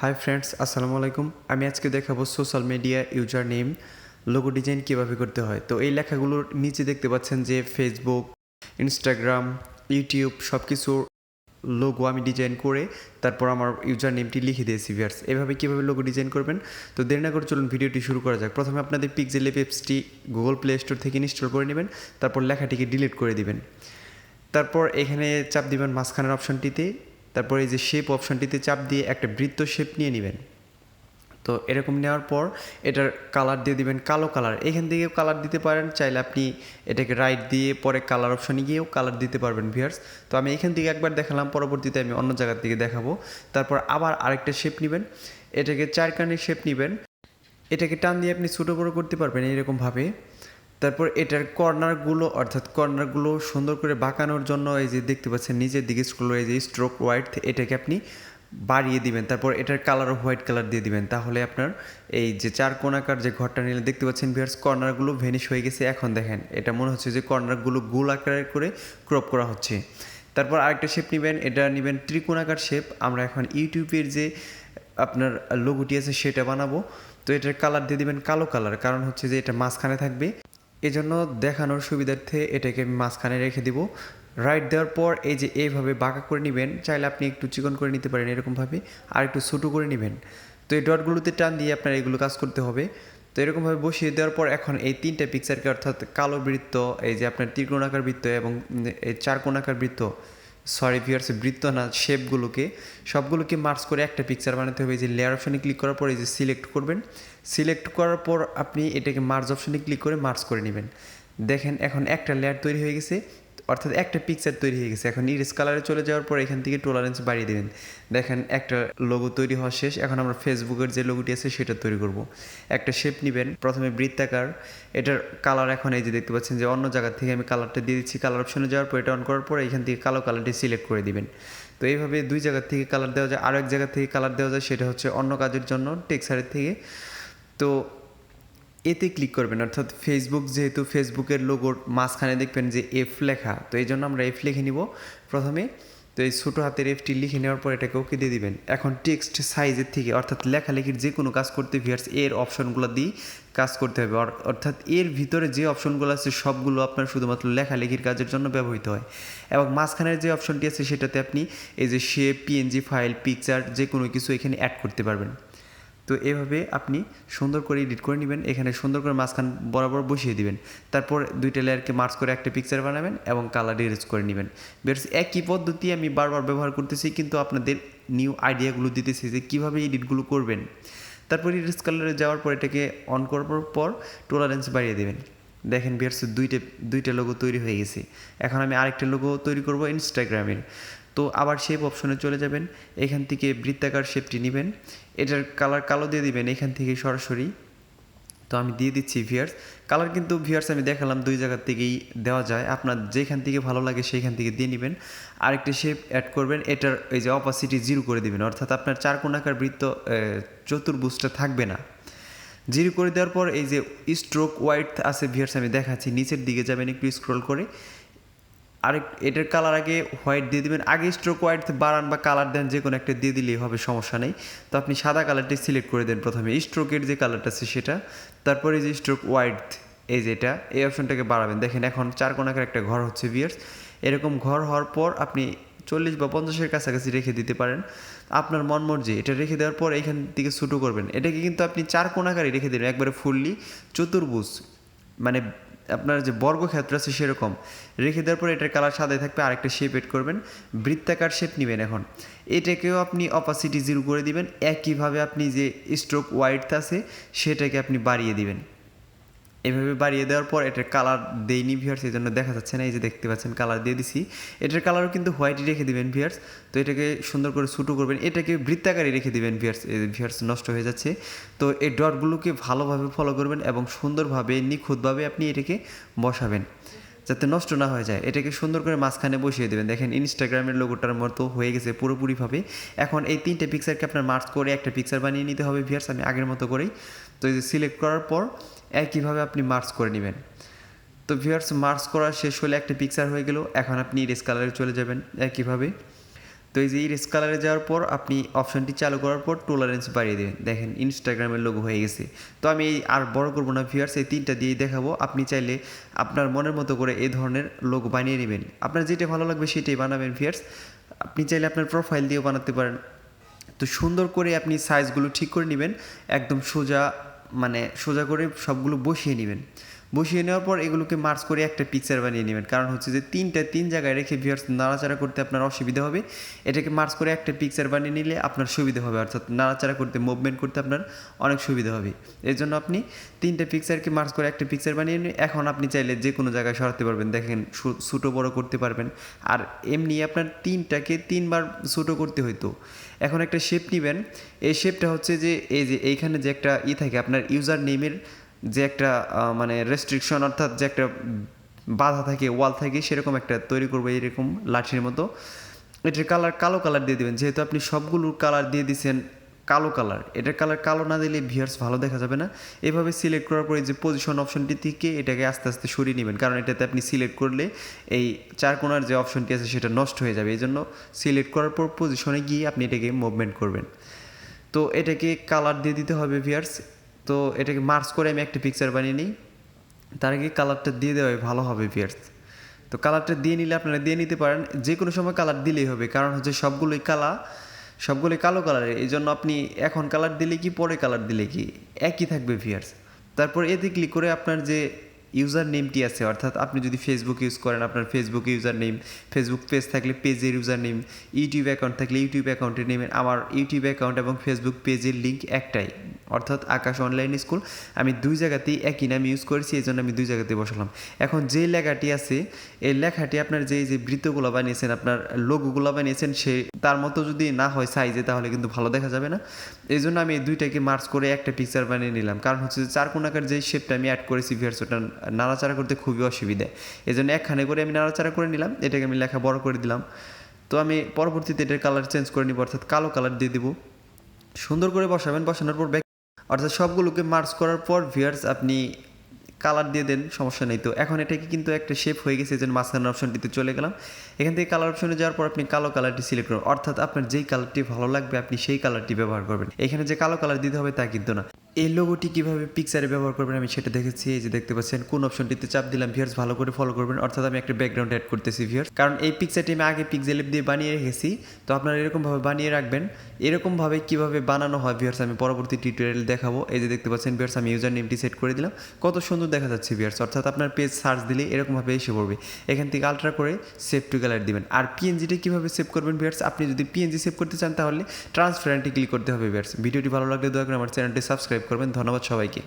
Hi friends, আসসালামু আলাইকুম। আমি আজকে দেখাবো social media user name logo design কীভাবে করতে হয়। তো এই লেখাগুলোর নিচে দেখতে পাচ্ছেন যে ফেসবুক, ইনস্টাগ্রাম, ইউটিউব সব কিছুর লোগো আমি ডিজাইন করে তারপর আমার ইউজার নেমটি লিখে দিয়েছি ভিউয়ার্স। এভাবে কীভাবে লোগো ডিজাইন করবেন, তো দেরি না করে চলুন ভিডিওটি শুরু করা যাক। প্রথমে আপনাদের পিক্সেল অ্যাপসটি গুগল প্লে স্টোর থেকে ইনস্টল করে নেবেন, তারপর লেখাটিকে ডিলিট করে দিবেন। তারপর এখানে চাপ দিবেন মাঝখানের অপশনটিতে, তারপর এই যে শেপ অপশনটিতে চাপ দিয়ে একটা বৃত্ত শেপ নিয়ে নেবেন। তো এরকম নেওয়ার পর এটার কালার দিয়ে দিবেন কালো কালার। এখান থেকে কালার দিতে পারেন, চাইলে আপনি এটাকে রাইট দিয়ে পরে কালার অপশনে গিয়েও কালার দিতে পারবেন ভিউয়ার্স। তো আমি এখান থেকে একবার দেখালাম, পরবর্তীতে আমি অন্য জায়গার থেকে দেখাবো। তারপর আবার আরেকটা শেপ নেবেন, এটাকে চারকানের শেপ নেবেন, এটাকে টান দিয়ে আপনি ছোটো বড়ো করতে পারবেন এইরকমভাবে। তারপর এটার কর্নারগুলো সুন্দর করে বাঁকানোর জন্য এই যে দেখতে পাচ্ছেন নিচের দিকে স্ক্রল, এই যে স্ট্রোক হোয়াইট, এটাকে আপনি বাড়িয়ে দিবেন। তারপর এটার কালারও হোয়াইট কালার দিয়ে দিবেন, তাহলে আপনার এই যে চার কোণাকার যে ঘরটা নিলে দেখতে পাচ্ছেন ভিউয়ার্স, কর্নারগুলো ভ্যানিশ হয়ে গেছে। এখন দেখেন এটা মনে হচ্ছে যে কর্নারগুলো গোল আকারে করে ক্রপ করা হচ্ছে। তারপর আরেকটা শেপ নেবেন, এটা নেবেন ত্রিকোণাকার শেপ। আমরা এখন ইউটিউবের যে আপনার লোগোটি আছে সেটা বানাবো। তো এটার কালার দিয়ে দিবেন কালো কালার, কারণ হচ্ছে যে এটা মাঝখানে থাকবে, এজন্য দেখানোর সুবিধার্থে এটাকে আমি মাঝখানে রেখে দিব। রাইট দেওয়ার পর এই যে এইভাবে বাঁকা করে নেবেন, চাইলে আপনি একটু চিকন করে নিতে পারেন এরকমভাবে, আর একটু ছোটো করে নেবেন। তো এই ডটগুলোতে টান দিয়ে আপনার এগুলো কাজ করতে হবে। তো এরকমভাবে বসিয়ে দেওয়ার পর এখন এই তিনটা পিকচারকে, অর্থাৎ কালো বৃত্ত, এই যে আপনার ত্রিকোণাকার বৃত্ত এবং এই চারকোণাকার বৃত্ত, সরি ভিউয়ার্স বৃত্ত না, সবগুলোকে মার্জ করে একটা পিকচার বানাতে হবে। এই যে লেয়ার অপশানে ক্লিক করার পর এই যে সিলেক্ট করবেন, সিলেক্ট করার পর আপনি এটাকে মার্জ অপশানে ক্লিক করে মার্জ করে নেবেন। দেখেন এখন একটা লেয়ার তৈরি হয়ে গেছে, অর্থাৎ একটা পিকচার তৈরি হয়ে গেছে। এখন ইরেজ কালারে চলে যাওয়ার পর এখান থেকে টলারেন্স বাড়িয়ে দেবেন। দেখেন একটা লোগো তৈরি হওয়া শেষ। এখন আমরা ফেসবুকের যে লোগোটি আছে সেটা তৈরি করব। একটা শেপ নেবেন, প্রথমে বৃত্তাকার, এটার কালার এখন এই যে দেখতে পাচ্ছেন যে অন্য জায়গা থেকে আমি কালারটা দিয়ে দিচ্ছি। কালার অপশনে যাওয়ার পর এটা অন করার পর এখান থেকে কালো কালারটি সিলেক্ট করে দিবেন। তো এইভাবে দুই জায়গার থেকে কালার দেওয়া যায়, আরও এক জায়গা থেকে কালার দেওয়া যায়, সেটা হচ্ছে অন্য কাজের জন্য টেক্সচারের থেকে। তো এতে ক্লিক করবেন, অর্থাৎ ফেসবুক, যেহেতু ফেসবুকের লোগোর মাঝখানে দেখবেন যে এফ লেখা, তো এই জন্য আমরা এফ লিখে নিব প্রথমে। তো এই ছোটো হাতের এফটি লিখে নেওয়ার পর এটাকে ওকে দিয়ে দিবেন। এখন টেক্সট সাইজের থেকে, অর্থাৎ লেখালেখির যে কোনো কাজ করতে ভিউয়ার্স এর অপশনগুলো দিয়ে কাজ করতে হবে। অর্থাৎ এর ভিতরে যে অপশনগুলো আছে সবগুলো আপনার শুধুমাত্র লেখালেখির কাজের জন্য ব্যবহৃত হয়, এবং মাঝখানের যে অপশনটি আছে সেটাতে আপনি এই যে শেপ, পিএনজি ফাইল, পিকচার যে কোনো কিছু এখানে অ্যাড করতে পারবেন। তো এভাবে আপনি সুন্দর করে এডিট করে নেবেন, এখানে সুন্দর করে মাঝখান বরাবর বসিয়ে দিবেন। তারপর দুইটা লেয়ারকে মার্জ করে একটা পিকচার বানাবেন এবং কালার ইরেজ করে নেবেন। বেশ একই পদ্ধতি আমি বারবার ব্যবহার করতেছি, কিন্তু আপনাদের নিউ আইডিয়াগুলো দিতেছি যে কীভাবে এডিটগুলো করবেন। তারপর ইরেজ কালারে যাওয়ার পর এটাকে অন করার পর টলারেন্স বাড়িয়ে দেবেন। দেখেন বিয়ার্স দুইটা লোগো তৈরি হয়ে গেছে। এখন আমি আরেকটা লোগো তৈরি করব ইনস্টাগ্রামের। তো আবার শেপ অপশনে চলে যাবেন, এখান থেকে বৃত্তাকার শেপটি নেবেন, এটার কালার কালো দিয়ে দিবেন এখান থেকে সরাসরি। তো আমি দিয়ে দিচ্ছি ভিউয়ার্স। কালার কিন্তু ভিউয়ার্স আমি দেখালাম দুই জায়গার থেকেই দেওয়া যায়, আপনার যেখান থেকে ভালো লাগে সেইখান থেকে দিয়ে নেবেন। আরেকটা শেপ অ্যাড করবেন, এটার এই যে অপাসিটি 0 করে দিবেন, অর্থাৎ আপনার চারকোণাকার বৃত্ত চতুর্ভুজটা থাকবে না। 0 করে দেওয়ার পর এই যে স্ট্রোক হোয়াইট আছে ভিউয়ার্স আমি দেখাচ্ছি, নিচের দিকে যাবেন একটু স্ক্রল করে, এটার কালার আগে হোয়াইট দিয়ে দেবেন। আগে স্ট্রোক হোয়াইট বাড়ান বা কালার দেন, যে কোনো একটা দিয়ে দিলেই হবে, সমস্যা নেই। তো আপনি সাদা কালারটি সিলেক্ট করে দেন প্রথমে, স্ট্রোকের যে কালারটা আছে সেটা, তারপরে যে স্ট্রোক হোয়াইট এই যেটা, এই অপশনটাকে বাড়াবেন। দেখেন এখন চারকোণাকার একটা ঘর হচ্ছে ভিউয়ার্স। এরকম ঘর হওয়ার পর আপনি 40 বা 50-এর কাছাকাছি রেখে দিতে পারেন, আপনার মন মর্জি। এটা রেখে দেওয়ার পর এইখান থেকে ছোটো করবেন, এটাকে কিন্তু আপনি চারকোণাকারই রেখে দেবেন, একবারে ফুললি চতুর্ভুজ, মানে আপনার যে বর্গক্ষেত্র আছে সেরকম রেখে দেওয়ার পর এটার কালার সাদাই থাকবে। আরেকটা শেপ এড করবেন, বৃত্তাকার শেপ নেবেন। এখন এটাকেও আপনি অপাসিটি 0 করে দিবেন। একইভাবে আপনি যে স্ট্রোক হোয়াইট আছে সেটাকে আপনি বাড়িয়ে দিবেন। এভাবে বাড়িয়ে দেওয়ার পর এটার কালার দেইনি ভিউয়ার্স, এই জন্য দেখা যাচ্ছে না, এই যে দেখতে পাচ্ছেন কালার দিয়ে দিছি। এটার কালারও কিন্তু হোয়াইটই রেখে দিবেন ভিউয়ার্স। তো এটাকে সুন্দর করে ছোটো করবেন, এটাকে বৃত্তাকারে রেখে দিবেন ভিউয়ার্স। ভিউয়ার্স নষ্ট হয়ে যাচ্ছে। তো এই ডটগুলোকে ভালোভাবে ফলো করবেন এবং সুন্দরভাবে নিখুঁতভাবে আপনি এটাকে বসাবেন যাতে নষ্ট না হয়ে যায়। এটাকে সুন্দর করে মাঝখানে বসিয়ে দেবেন। দেখেন ইনস্টাগ্রামের লোগোটার মতো হয়ে গেছে পুরোপুরিভাবে। এখন এই তিনটে পিকচারকে আপনার মার্জ করে একটা পিকচার বানিয়ে নিতে হবে ভিউয়ার্স, আমি আগের মতো করেই। তো এই যে সিলেক্ট করার পর একইভাবে আপনি মার্জ করে নেবেন। তো ভিউয়ার্স মার্জ করা শেষ হলে একটা পিকচার হয়ে গেল। এখন আপনি ইরেজ কালারে চলে যাবেন একইভাবে। তো এই যে ইরেজ কালারে যাওয়ার পর আপনি অপশনটি চালু করার পর টলারেন্স বাড়িয়ে দেবেন, দেখেন ইনস্টাগ্রামের লোগো হয়ে গেছে। তো আমি এই আর বড় করবো না ভিউয়ার্স, এই 3টা দিয়েই দেখাবো। আপনি চাইলে আপনার মনের মতো করে এই ধরনের লোগো বানিয়ে নেবেন, আপনার যেটা ভালো লাগবে সেটাই বানাবেন ভিউয়ার্স। আপনি চাইলে আপনার প্রোফাইল দিয়েও বানাতে পারেন। তো সুন্দর করে আপনি সাইজগুলো ঠিক করে নেবেন, একদম সোজা মানে সোজা করে সবগুলো বসিয়ে নেবেন। বসিয়ে নেওয়ার পর এগুলোকে মার্চ করে একটা পিকচার বানিয়ে নেবেন, কারণ হচ্ছে যে 3 জায়গায় রেখে ভিউয়ার্স নাড়াচাড়া করতে আপনার অসুবিধা হবে। এটাকে মার্চ করে একটা পিকচার বানিয়ে নিলে আপনার সুবিধা হবে, অর্থাৎ নাড়াচাড়া করতে মুভমেন্ট করতে আপনার অনেক সুবিধা হবে। এর জন্য আপনি 3টা পিকচারকে মার্চ করে একটা পিকচার বানিয়ে নিয়ে এখন আপনি চাইলে যে কোনো জায়গায় সরাতে পারবেন, দেখেন ছোটো বড় করতে পারবেন। আর এমনি আপনার 3টাকে 3বার ছোটো করতে হইতো। এখন একটা শেপ নেবেন, এই শেপটা হচ্ছে যে এই যে এইখানে যে একটা থাকে আপনার ইউজার নেমের যে একটা মানে রেস্ট্রিকশন, অর্থাৎ যে একটা বাধা থাকে, ওয়াল থাকে, সেরকম একটা তৈরি করবো এরকম লাঠির মতো। এটার কালার কালো কালার দিয়ে দেবেন, যেহেতু আপনি সবগুলোর কালার দিয়ে দিয়েছেন কালো কালার, এটার কালার কালো না দিলে ভিউয়ার্স ভালো দেখা যাবে না। এভাবে সিলেক্ট করার পরে যে পজিশন অপশনটি থেকে এটাকে আস্তে আস্তে সরিয়ে নেবেন, কারণ এটাতে আপনি সিলেক্ট করলে এই 4 কোণার যে অপশনটি আছে সেটা নষ্ট হয়ে যাবে। এই জন্য সিলেক্ট করার পর পজিশনে গিয়ে আপনি এটাকে মুভমেন্ট করবেন। তো এটাকে কালার দিয়ে দিতে হবে ভিউয়ার্স। তো এটাকে মার্চ করে আমি একটা পিকচার বানিয়ে নিই, তার আগে কালারটা দিয়ে দেওয়াই ভালো হবে ভিউয়ার্স। তো কালারটা দিয়ে নিলে আপনারা দিয়ে নিতে পারেন, যে কোনো সময় কালার দিলেই হবে, কারণ হচ্ছে সবগুলোই কালো কালারের। এই জন্য আপনি এখন কালার দিলে কি পরে কালার দিলে কি একই থাকবে ভিউয়ার্স। তারপর এতে ক্লিক করে আপনার যে ইউজার নেমটি আছে, অর্থাৎ আপনি যদি ফেসবুক ইউজ করেন আপনার Facebook user name, Facebook page থাকলে পেজের ইউজার নেম, ইউটিউব অ্যাকাউন্ট থাকলে ইউটিউব অ্যাকাউন্টে নেবেন। আমার ইউটিউব অ্যাকাউন্ট এবং ফেসবুক পেজের লিঙ্ক একটাই, অর্থাৎ আকাশ অনলাইন স্কুল। আমি 2 জায়গাতেই একই নাম ইউজ করেছি, এই জন্য আমি 2 জায়গাতেই বসালাম। এখন যে লেখাটি আছে এই লেখাটি আপনার যে বৃত্তগুলো বানিয়েছেন, আপনার লোগোগুলো বানিয়েছেন, সে তার মতো যদি না হয় সাইজে, তাহলে কিন্তু ভালো দেখা যাবে না। এই জন্য আমি এই 2টাকে মার্চ করে একটা পিকচার বানিয়ে নিলাম, কারণ হচ্ছে যে 4 কোণাকার যে শেপটা আমি অ্যাড করেছি ভিউয়ার্স, ওটা নাড়াচাড়া করতে খুবই অসুবিধা। এই জন্য একখানে করে আমি নাড়াচাড়া করে নিলাম, এটাকে আমি লেখা বড় করে দিলাম। তো আমি পরবর্তীতে এটার কালার চেঞ্জ করে নিব, অর্থাৎ কালো কালার দিয়ে দেবো। সুন্দর করে বসাবেন, বসানোর পর অর্থাৎ সবগুলোকে মার্চ করার পর ভিউয়ার্স আপনি কালার দিয়ে দেন, সমস্যা নেই। তো এখন এটাকে কিন্তু একটা শেপ হয়ে গেছে, এই জন্য মাঝখানের অপশনটিতে চলে গেলাম। এখান থেকে কালার অপশনে যাওয়ার পর আপনি কালো কালারটি সিলেক্ট করুন, অর্থাৎ আপনার যেই কালারটি ভালো লাগবে আপনি সেই কালারটি ব্যবহার করবেন। এখানে যে কালো কালার দিতে হবে তা কিন্তু না। এই লোগোটি কীভাবে পিকচারে ব্যবহার করবেন আমি সেটা দেখেছি, এই যে দেখতে পাচ্ছেন কোন অপশনটিতে চাপ দিলাম ভিউয়ার্স ভালো করে ফলো করবেন। অর্থাৎ আমি একটা ব্যাকগ্রাউন্ড অ্যাড করতেছি ভিউয়ার্স, কারণ এই পিকচারটি আমি আগে পিক্সেলab দিয়ে বানিয়ে রেখেছি। তো আপনারা এরকমভাবে বানিয়ে রাখবেন। এরকমভাবে কীভাবে বানানো হয় ভিউয়ার্স আমি পরবর্তী টিউটোরিয়াল দেখাবো। এই যে দেখতে পাচ্ছেন ভিউয়ার্স আমি ইউজার নেমটি সেট করে দিলাম, কত সুন্দর দেখা যাচ্ছে ভিউয়ার্স। অর্থাৎ আপনার পেজ সার্চ দিলে এরকমভাবে এসে পড়বে। এখান থেকে আলট্রা করে সেভ টু গ্যালারি দিবেন। আর পিএনজিটা কীভাবে সেভ করবেন ভিউয়ার্স, আপনি যদি পিএনজি সেভ করতে চান তাহলে ট্রান্সপারেন্টে ক্লিক করতে হবে ভিউয়ার্স। ভিডিওটি ভালো লাগলে দয়া করে আমার চ্যানেলটি সাবস্ক্রাইব করবেন। ধন্যবাদ সবাইকে।